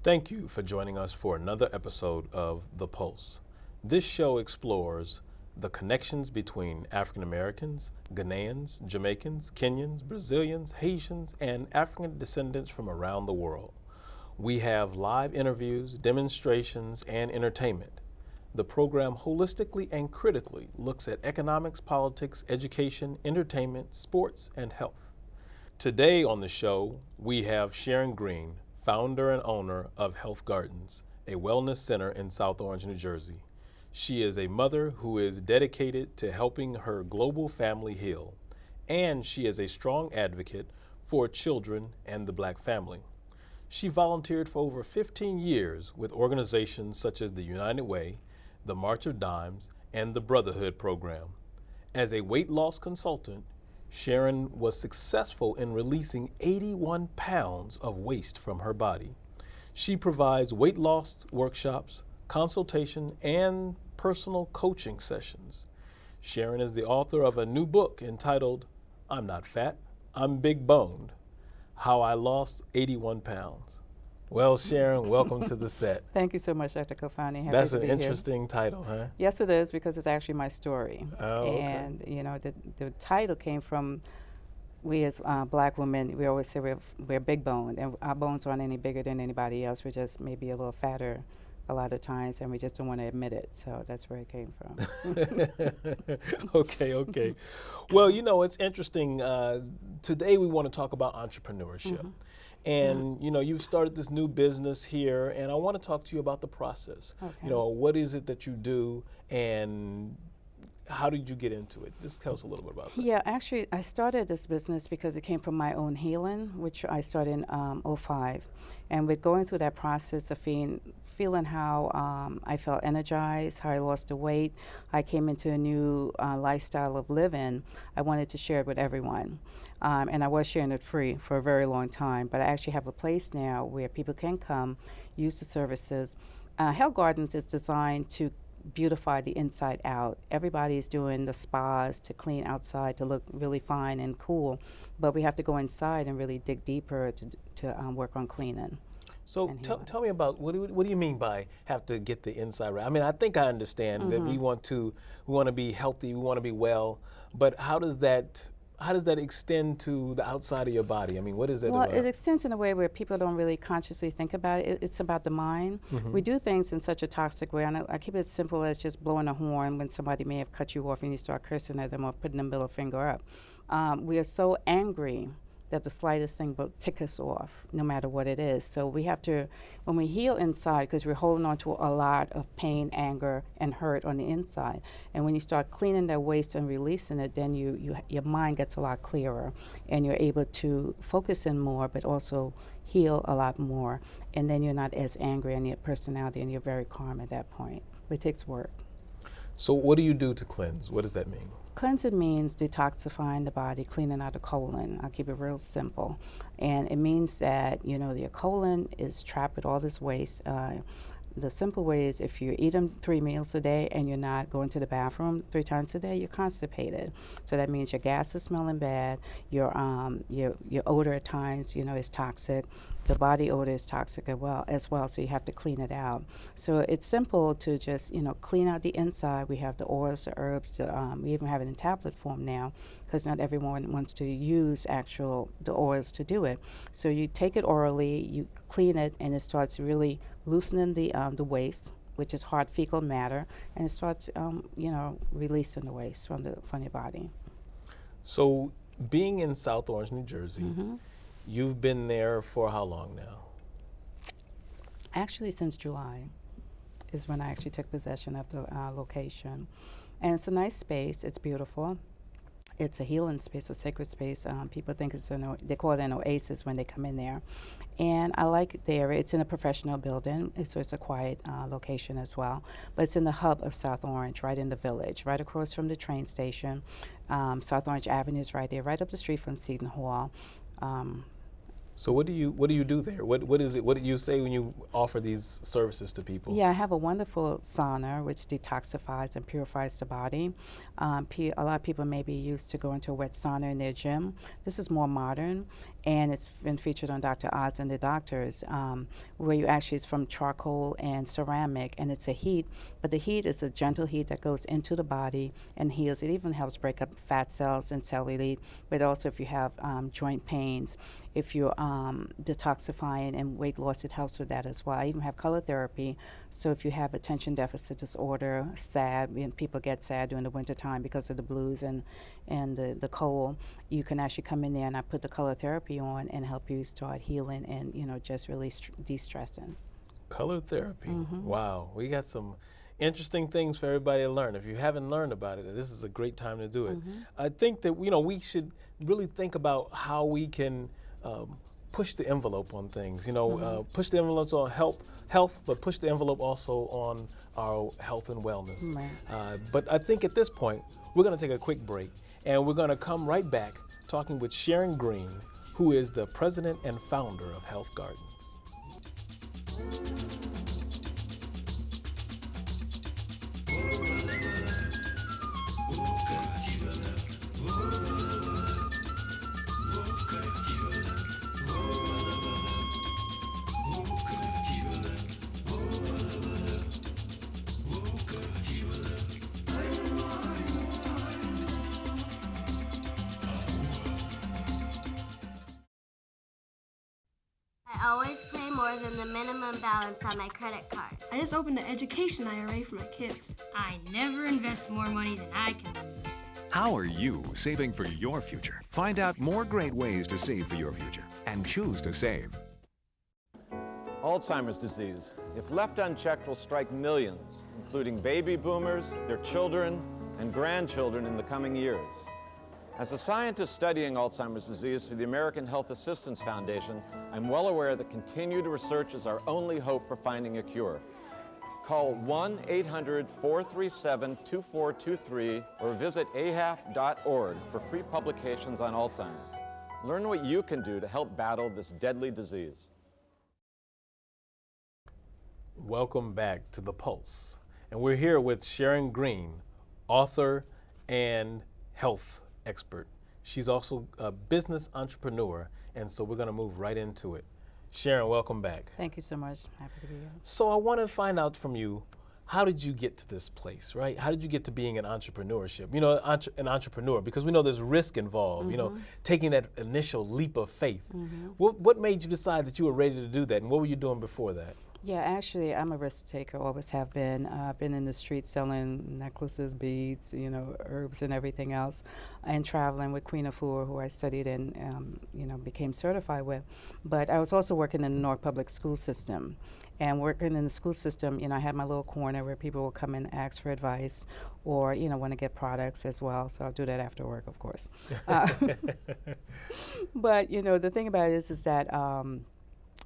Thank you for joining us for another episode of The Pulse. This show explores the connections between African Americans, Ghanaians, Jamaicans, Kenyans, Brazilians, Haitians, and African descendants from around the world. We have live interviews, demonstrations, and entertainment. The program holistically and critically looks at economics, politics, education, entertainment, sports, and health. Today on the show, we have Sharon Green, founder and owner of Health Gardens, a wellness center in South Orange, New Jersey. She is a mother who is dedicated to helping her global family heal, and she is a strong advocate for children and the Black family. She volunteered for over 15 years with organizations such as the United Way, the March of Dimes, and the Brotherhood Program. As a weight loss consultant, Sharon was successful in releasing 81 pounds of waste from her body. She provides weight loss workshops, consultation, and personal coaching sessions. Sharon is the author of a new book entitled, I'm Not Fat, I'm Big Boned, How I Lost 81 Pounds. Well, Sharon, welcome to the set. Thank you so much, Dr. Khalfani. Happy That's to an be here. interesting title, huh? Yes, it is, because it's actually my story. Oh, okay. And, you know, the title came from, we as Black women, we always say we're big boned, and our bones aren't any bigger than anybody else. We're just maybe a little fatter a lot of times, and we just don't want to admit it. So that's where it came from. Okay. Well, you know, it's interesting. Today we want to talk about entrepreneurship. Mm-hmm. And, you know, you've started this new business here, and I want to talk to you about the process. Okay. You know, what is it that you do, and how did you get into it? Just tell us a little bit about that. Yeah, actually, I started this business because it came from my own healing, which I started in '05. And with going through that process of feeling how I felt energized, how I lost the weight, I came into a new lifestyle of living. I wanted to share it with everyone. And I was sharing it free for a very long time, but I actually have a place now where people can come, use the services. Health Gardens is designed to beautify the inside out. Everybody's doing the spas to clean outside to look really fine and cool, but we have to go inside and really dig deeper to work on cleaning. So tell me about, what do you mean by have to get the inside right? I mean, I think I understand that we want to be healthy, we want to be well, but how does that extend to the outside of your body? I mean, what is it about? Well, it extends in a way where people don't really consciously think about it. It's about the mind. Mm-hmm. We do things in such a toxic way, and I keep it simple as just blowing a horn when somebody may have cut you off and you start cursing at them or putting the middle finger up. We are so angry that the slightest thing will tick us off, no matter what it is. So we have to, when we heal inside, because we're holding on to a lot of pain, anger, and hurt on the inside. And when you start cleaning that waste and releasing it, then your mind gets a lot clearer, and you're able to focus in more, but also heal a lot more. And then you're not as angry in your personality, and you're very calm at that point. But it takes work. So what do you do to cleanse? What does that mean? Cleansing means detoxifying the body, cleaning out the colon. I'll keep it real simple. And it means that, you know, your colon is trapped with all this waste. The simple way is if you're eating 3 meals a day and you're not going to the bathroom 3 times a day, you're constipated. So that means your gas is smelling bad, your odor at times, you know, is toxic. The body odor is toxic as well, so you have to clean it out. So it's simple to just, you know, clean out the inside. We have the oils, the herbs, we even have it in tablet form now, because not everyone wants to use the oils to do it. So you take it orally, you clean it, and it starts really loosening the waste, which is hard fecal matter, and it starts, you know, releasing the waste from your body. So being in South Orange, New Jersey, Mm-hmm. you've been there for how long now? Actually, since July is when I actually took possession of the location. And it's a nice space. It's beautiful. It's a healing space, a sacred space. People think they call it an oasis when they come in there. And I like the area. It's in a professional building, so it's a quiet location as well. But it's in the hub of South Orange, right in the village, right across from the train station. South Orange Avenue is right there, right up the street from Seton Hall. So what do you do there? What is it? What do you say when you offer these services to people? Yeah, I have a wonderful sauna which detoxifies and purifies the body. A lot of people may be used to going to a wet sauna in their gym. This is more modern, and it's been featured on Dr. Oz and the Doctors, where you actually, it's from charcoal and ceramic, and it's a heat, but the heat is a gentle heat that goes into the body and heals. It even helps break up fat cells and cellulite, but also if you have joint pains, if you're detoxifying and weight loss, it helps with that as well. I even have color therapy. So if you have attention deficit disorder, sad, when people get sad during the wintertime because of the blues and the cold, you can actually come in there and I put the color therapy on and help you start healing and, you know, just really de-stressing. Color therapy. Mm-hmm. Wow, we got some interesting things for everybody to learn. If you haven't learned about it, this is a great time to do it. Mm-hmm. I think that, you know, we should really think about how we can push the envelope on things. You know, Mm-hmm. push the envelope on health, but push the envelope also on our health and wellness. Right. But I think at this point, we're going to take a quick break, and we're going to come right back talking with Sharon Green, who is the president and founder of Health Gardens. I always pay more than the minimum balance on my credit card. I just opened an education IRA for my kids. I never invest more money than I can lose. How are you saving for your future? Find out more great ways to save for your future and choose to save. Alzheimer's disease, if left unchecked, will strike millions, including baby boomers, their children, and grandchildren in the coming years. As a scientist studying Alzheimer's disease for the American Health Assistance Foundation, I'm well aware that continued research is our only hope for finding a cure. Call 1-800-437-2423 or visit ahaf.org for free publications on Alzheimer's. Learn what you can do to help battle this deadly disease. Welcome back to The Pulse. And we're here with Sharon Green, author and health expert. She's also a business entrepreneur, and so we're going to move right into it. Sharon, welcome back. Thank you so much. Happy to be here. So I want to find out from you, how did you get to this place, right? How did you get to being an entrepreneurship? You know, an entrepreneur, because we know there's risk involved, Mm-hmm. you know, taking that initial leap of faith. Mm-hmm. What made you decide that you were ready to do that, and what were you doing before that? Yeah, actually, I'm a risk taker, always have been. I've been in the street selling necklaces, beads, you know, herbs and everything else, and traveling with Queen Afua, who I studied and, you know, became certified with. But I was also working in the Newark public school system. And working in the school system, you know, I had my little corner where people will come and ask for advice or, you know, want to get products as well. So I'll do that after work, of course. But, you know, the thing about it is that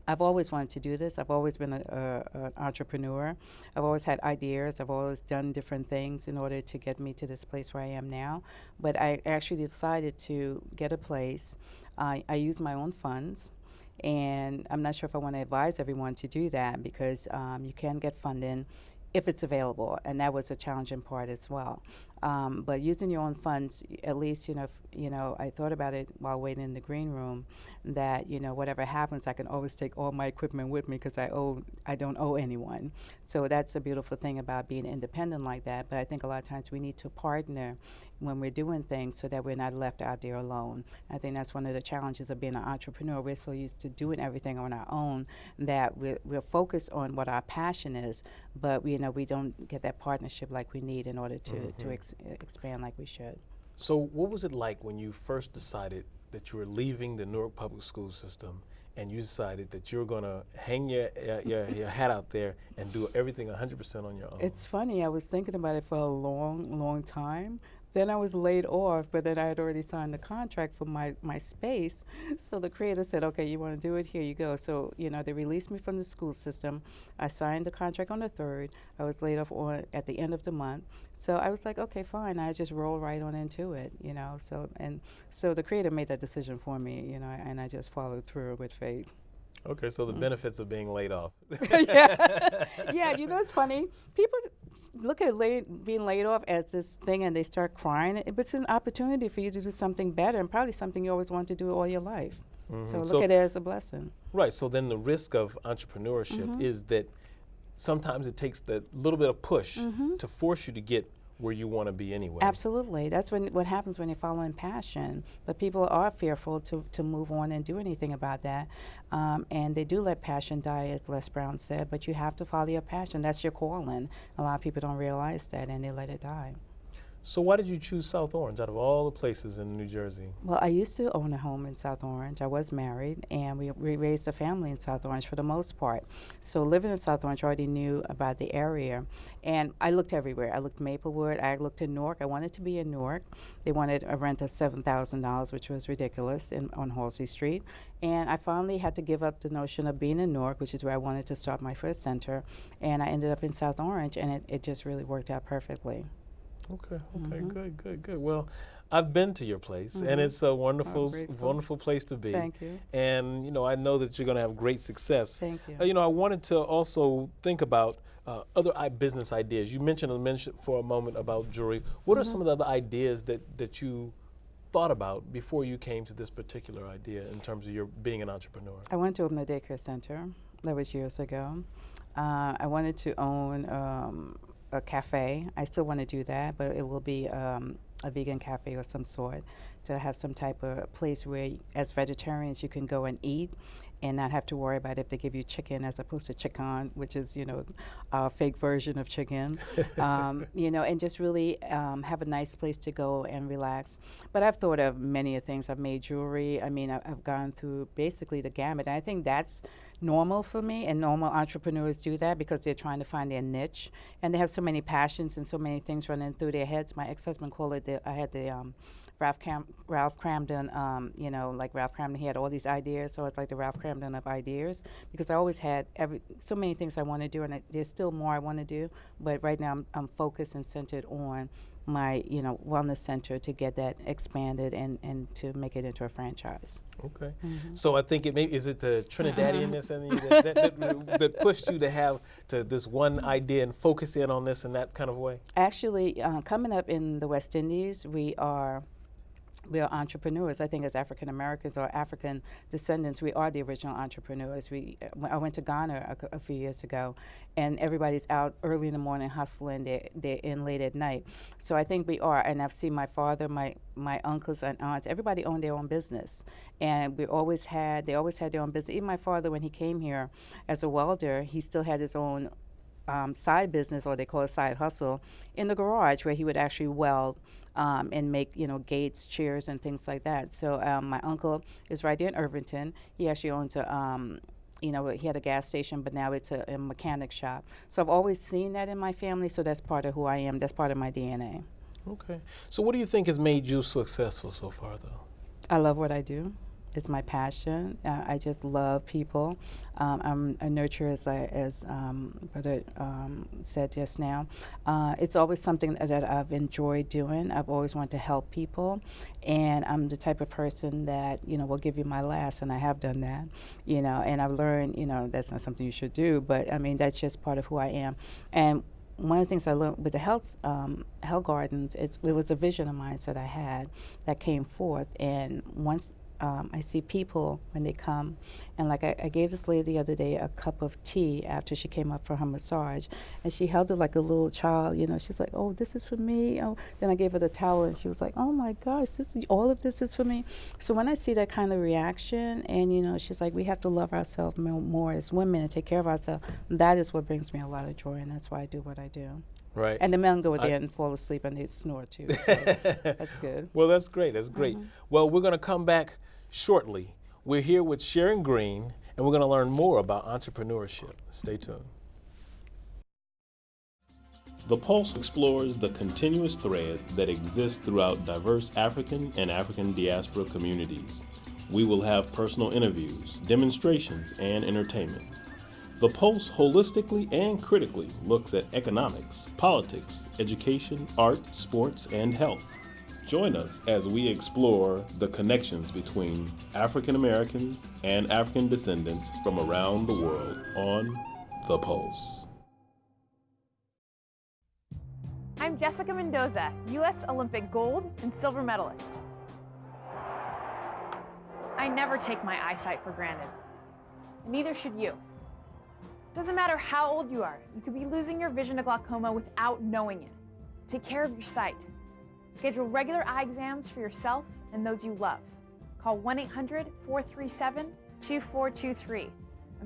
I've always wanted to do this. I've always been an entrepreneur. I've always had ideas. I've always done different things in order to get me to this place where I am now. But I actually decided to get a place. I use my own funds. And I'm not sure if I want to advise everyone to do that because you can get funding if it's available. And that was a challenging part as well. But using your own funds, at least, you know, I thought about it while waiting in the green room that, you know, whatever happens, I can always take all my equipment with me because I don't owe anyone. So that's a beautiful thing about being independent like that. But I think a lot of times we need to partner when we're doing things so that we're not left out there alone. I think that's one of the challenges of being an entrepreneur. We're so used to doing everything on our own that we're focused on what our passion is, but we don't get that partnership like we need in order to expand like we should. So what was it like when you first decided that you were leaving the Newark public school system and you decided that you were going to hang your hat out there and do everything 100% on your own? It's funny. I was thinking about it for a long, long time. then I was laid off, but then I had already signed the contract for my space. So the creator said, okay, you want to do it? Here you go. So, they released me from the school system. I signed the contract on the 3rd. I was laid off at the end of the month. So I was like, okay, fine. I just rolled right on into it, So the creator made that decision for me, and I just followed through with faith. Okay, so the benefits of being laid off. Yeah, it's funny. People look at being laid off as this thing and they start crying, but it's an opportunity for you to do something better and probably something you always want to do all your life. So look at it as a blessing. Right, so then the risk of entrepreneurship is that sometimes it takes that little bit of push to force you to get where you want to be anyway. Absolutely. That's what happens when you're following passion. But people are fearful to move on and do anything about that. And they do let passion die, as Les Brown said, but you have to follow your passion. That's your calling. A lot of people don't realize that, and they let it die. So why did you choose South Orange out of all the places in New Jersey? Well, I used to own a home in South Orange. I was married, and we raised a family in South Orange for the most part. So living in South Orange, I already knew about the area. And I looked everywhere. I looked Maplewood. I looked in Newark. I wanted to be in Newark. They wanted a rent of $7,000, which was ridiculous, on Halsey Street. And I finally had to give up the notion of being in Newark, which is where I wanted to start my first center. And I ended up in South Orange, and it just really worked out perfectly. Okay, good. Well, I've been to your place, and it's a wonderful place to be. Thank you. And, I know that you're going to have great success. Thank you. I wanted to also think about other business ideas. You mentioned for a moment about jewelry. What are some of the other ideas that you thought about before you came to this particular idea in terms of your being an entrepreneur? I wanted to open a daycare center. That was years ago. I wanted to own a cafe. I still want to do that, but it will be a vegan cafe or some sort, to have some type of place where, as vegetarians, you can go and eat and not have to worry about if they give you chicken as opposed to chicken, which is, a fake version of chicken, and just really have a nice place to go and relax. But I've thought of many things. I've made jewelry. I mean, I've gone through basically the gamut. And I think that's normal for me, and normal entrepreneurs do that because they're trying to find their niche, and they have so many passions and so many things running through their heads. My ex-husband called it, I had the Ralph Cramden, like Ralph Cramden, he had all these ideas, so it's like the Ralph Cramden of ideas, because I always had so many things I want to do, and there's still more I want to do, but right now I'm focused and centered on my wellness center to get that expanded and to make it into a franchise. Okay. So I think is it the Trinidadianness in you that pushed you to have this one idea and focus in on this in that kind of way? Actually, coming up in the West Indies, we are entrepreneurs. I think as African Americans or African descendants, we are the original entrepreneurs. I went to Ghana a few years ago, and everybody's out early in the morning hustling. They're in late at night. So I think we are. And I've seen my father, my uncles and aunts. Everybody owned their own business, and they always had their own business. Even my father, when he came here as a welder, he still had his own side business, or they call it side hustle, in the garage, where he would actually weld and make gates, chairs, and things like that. So my uncle is right there in Irvington. He actually owns he had a gas station, but now it's a mechanic shop. So I've always seen that in my family. So that's part of who I am. That's part of my DNA. Okay. So what do you think has made you successful so far, though? I love what I do. It's my passion. I just love people. I'm a nurturer, as Brother said just now. It's always something that I've enjoyed doing. I've always wanted to help people, and I'm the type of person that will give you my last, and I have done that. And I've learned that's not something you should do, but I mean that's just part of who I am. And one of the things I learned with the Health Gardens, it was a vision of mine that I had that came forth, and once I see people when they come, and like I gave this lady the other day a cup of tea after she came up for her massage, and she held it like a little child, she's like, oh, this is for me. Oh, then I gave her the towel, and she was like, oh my gosh, all of this is for me. So when I see that kind of reaction, and she's like, we have to love ourselves more as women and take care of ourselves, that is what brings me a lot of joy, and that's why I do what I do. Right. And the men go there and fall asleep, and they snore too. So that's good. Well, that's great. That's great. Well, we're going to come back shortly. We're here with Sharon Green, and we're going to learn more about entrepreneurship. Stay tuned. The Pulse explores the continuous thread that exists throughout diverse African and African diaspora communities. We will have personal interviews, demonstrations, and entertainment. The Pulse holistically and critically looks at economics, politics, education, art, sports, and health. Join us as we explore the connections between African Americans and African descendants from around the world on The Pulse. I'm Jessica Mendoza, U.S. Olympic gold and silver medalist. I never take my eyesight for granted. Neither should you. Doesn't matter how old you are, you could be losing your vision to glaucoma without knowing it. Take care of your sight. Schedule regular eye exams for yourself and those you love. Call 1-800-437-2423 or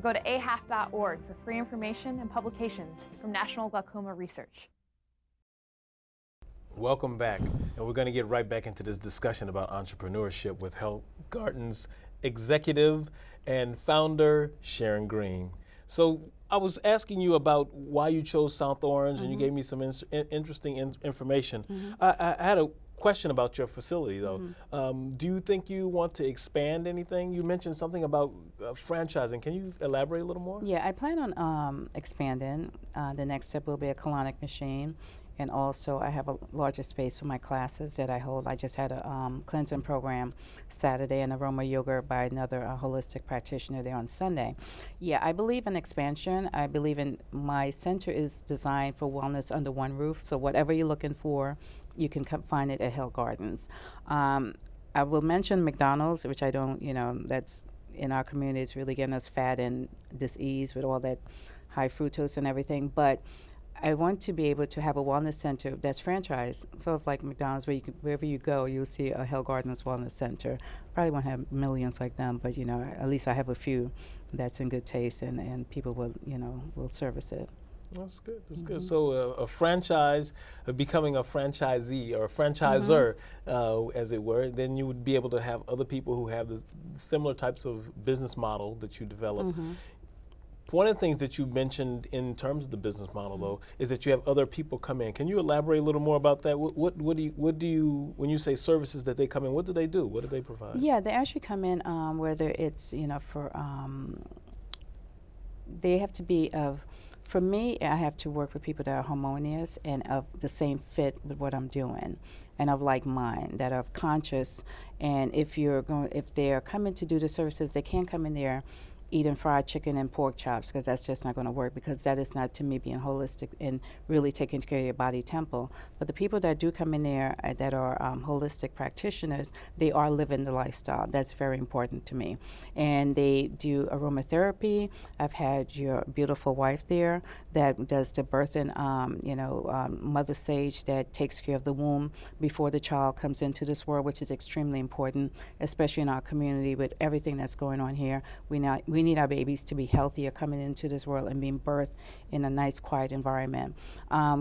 go to ahaf.org for free information and publications from National Glaucoma Research. Welcome back, and we're going to get right back into this discussion about entrepreneurship with Health Garden's executive and founder, Sharon Green. So I was asking you about why you chose South Orange, and you gave me some interesting information. I had a question about your facility, though. Do you think you want to expand anything? You mentioned something about franchising. Can you elaborate a little more? Yeah, I plan on expanding. The next step will be a colonic machine. And also, I have a larger space for my classes that I hold. I just had a cleansing program Saturday and aroma yoga by another holistic practitioner there on Sunday. Yeah, I believe in expansion. I believe in my center is designed for wellness under one roof. So whatever you're looking for, you can come find it at Hill Gardens. I will mention McDonald's, which I don't, that's in our community. It's really getting us fat and disease with all that high fructose and everything. But I want to be able to have a wellness center that's franchised. So if like McDonald's, wherever you go, you'll see a Hill Gardens Wellness Center. Probably won't have millions like them, but at least I have a few that's in good taste, and people will service it. That's good. That's good. So a franchise, becoming a franchisee or a franchisor, as it were, then you would be able to have other people who have the similar types of business model that you develop. One of the things that you mentioned in terms of the business model, though, is that you have other people come in. Can you elaborate a little more about that? What do you when you say services that they come in? What do they do? What do they provide? Yeah, they actually come in whether it's for they have to be of. For me, I have to work with people that are harmonious and of the same fit with what I'm doing, and of like mind, that are conscious. And if they are coming to do the services, they can't come in there eating fried chicken and pork chops, because that's just not going to work, because that is not, to me, being holistic and really taking care of your body temple. But the people that do come in there that are holistic practitioners, they are living the lifestyle. That's very important to me. And they do aromatherapy. I've had your beautiful wife there that does the birthing, mother sage that takes care of the womb before the child comes into this world, which is extremely important, especially in our community with everything that's going on here. We need our babies to be healthier coming into this world and being birthed in a nice, quiet environment. I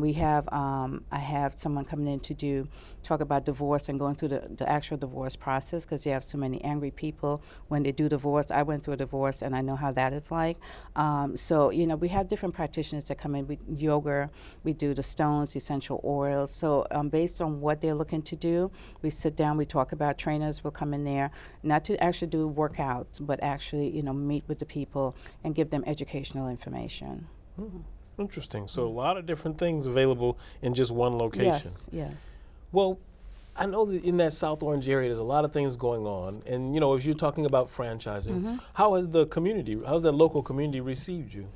have someone coming in to talk about divorce and going through the actual divorce process, because you have so many angry people when they do divorce. I went through a divorce, and I know how that is like. We have different practitioners that come in. We yoga, we do the stones, the essential oils. So based on what they're looking to do, we sit down, we talk about. Trainers will come in there, not to actually do workouts, but actually, meet with the people and give them educational information. Interesting. So a lot of different things available in just one location. Yes. Well, I know that in that South Orange area, there's a lot of things going on. And, as you're talking about franchising, how's the local community received you?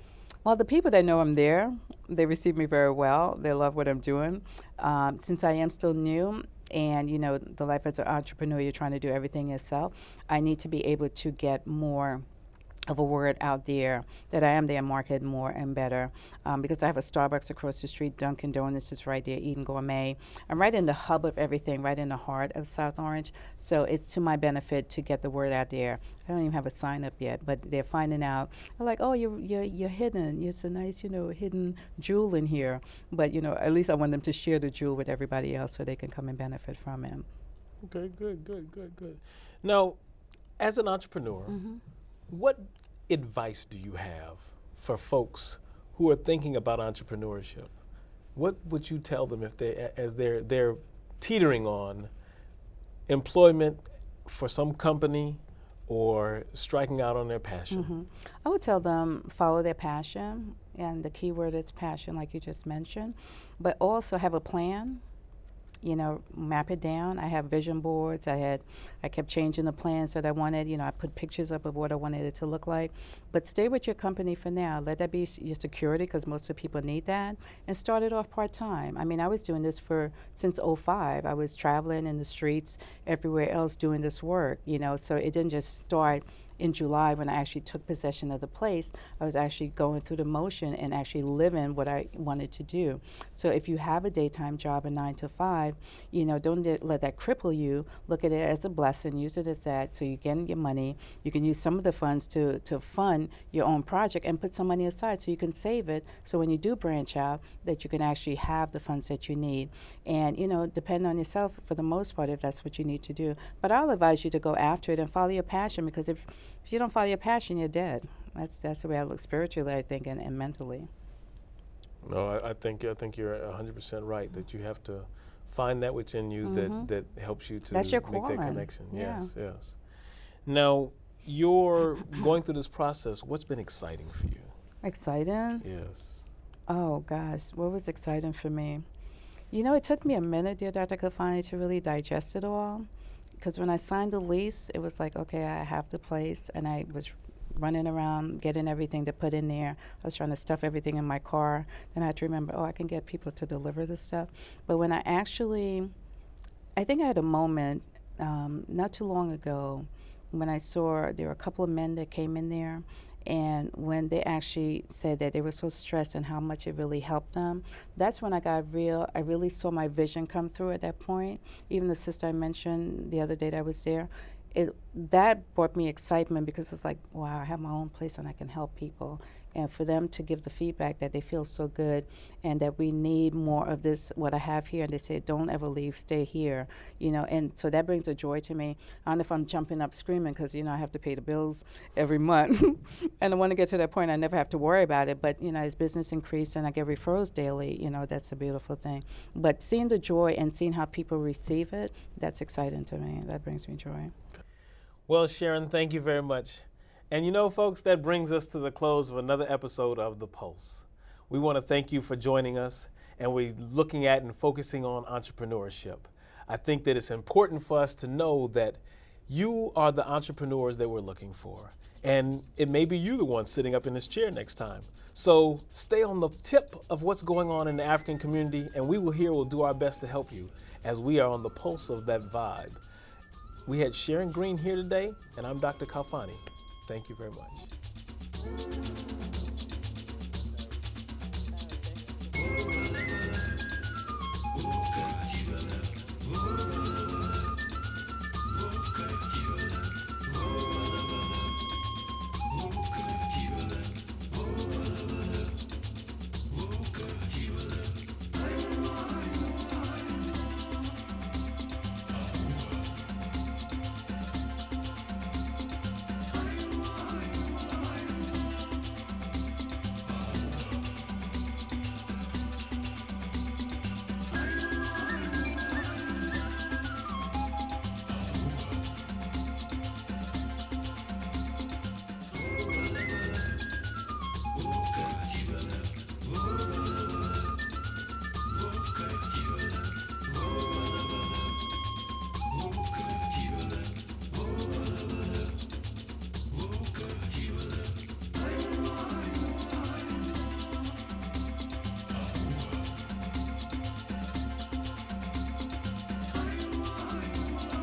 Well, the people that know I'm there, they receive me very well. They love what I'm doing. Since I am still new, and the life as an entrepreneur, you're trying to do everything yourself, I need to be able to get more of a word out there that I am there marketed more and better, because I have a Starbucks across the street, Dunkin' Donuts is right there, Eden Gourmet. I'm right in the hub of everything, right in the heart of South Orange. So it's to my benefit to get the word out there. I don't even have a sign up yet, but they're finding out. They're like, oh, you're hidden. It's a nice, hidden jewel in here. But at least I want them to share the jewel with everybody else so they can come and benefit from it. Okay, good. Now, as an entrepreneur, what advice do you have for folks who are thinking about entrepreneurship? what would you tell them if they're teetering on employment for some company or striking out on their passion? I would tell them follow their passion, and the key word is passion, like you just mentioned, but also have a plan. You know, map it down. I have vision boards. I kept changing the plans that I wanted. You know, I put pictures up of what I wanted it to look like. But stay with your company for now. Let that be your security, because most of the people need that. And start it off part-time. I mean, I was doing this since '05. I was traveling in the streets everywhere else doing this work, you know, so it didn't just start in July when I actually took possession of the place. I was actually going through the motion and actually living what I wanted to do. So if you have a daytime job, a 9 to 5, you know, don't let that cripple you. Look at it as a blessing. Use it as that, so you can get money. You can use some of the funds to fund your own project and put some money aside so you can save it. So when you do branch out, that you can actually have the funds that you need. And, you know, depend on yourself for the most part if that's what you need to do. But I'll advise you to go after it and follow your passion, because if you don't follow your passion, you're dead. That's the way I look spiritually, I think, and mentally. No, I think you're 100% right, that you have to find that within you that helps you to That's your make that calling. connection. Yeah. Yes. Now, you're going through this process. What's been exciting for you? Exciting? Yes. Oh, gosh. What was exciting for me? You know, it took me a minute, dear Dr. Khalfani, to really digest it all. Because when I signed the lease, it was like, okay, I have the place, and I was running around getting everything to put in there. I was trying to stuff everything in my car. Then I had to remember, I can get people to deliver this stuff. But when I think I had a moment not too long ago when I saw there were a couple of men that came in there, and when they actually said that they were so stressed and how much it really helped them, that's when I really saw my vision come through at that point. Even the sister I mentioned the other day that I was there, that brought me excitement, because it's like, wow, I have my own place and I can help people. And for them to give the feedback that they feel so good and that we need more of this, what I have here, and they say, don't ever leave, stay here, you know, and so that brings a joy to me. I don't know if I'm jumping up screaming because, you know, I have to pay the bills every month. And I want to get to that point I never have to worry about it, but, you know, as business increases and I get referrals daily, you know, that's a beautiful thing. But seeing the joy and seeing how people receive it, that's exciting to me. That brings me joy. Well, Sharon, thank you very much. And you know, folks, that brings us to the close of another episode of The Pulse. We want to thank you for joining us, and we're looking at and focusing on entrepreneurship. I think that it's important for us to know that you are the entrepreneurs that we're looking for, and it may be you the one sitting up in this chair next time. So stay on the tip of what's going on in the African community, and we'll do our best to help you as we are on the pulse of that vibe. We had Sharon Green here today, and I'm Dr. Khalfani. Thank you very much.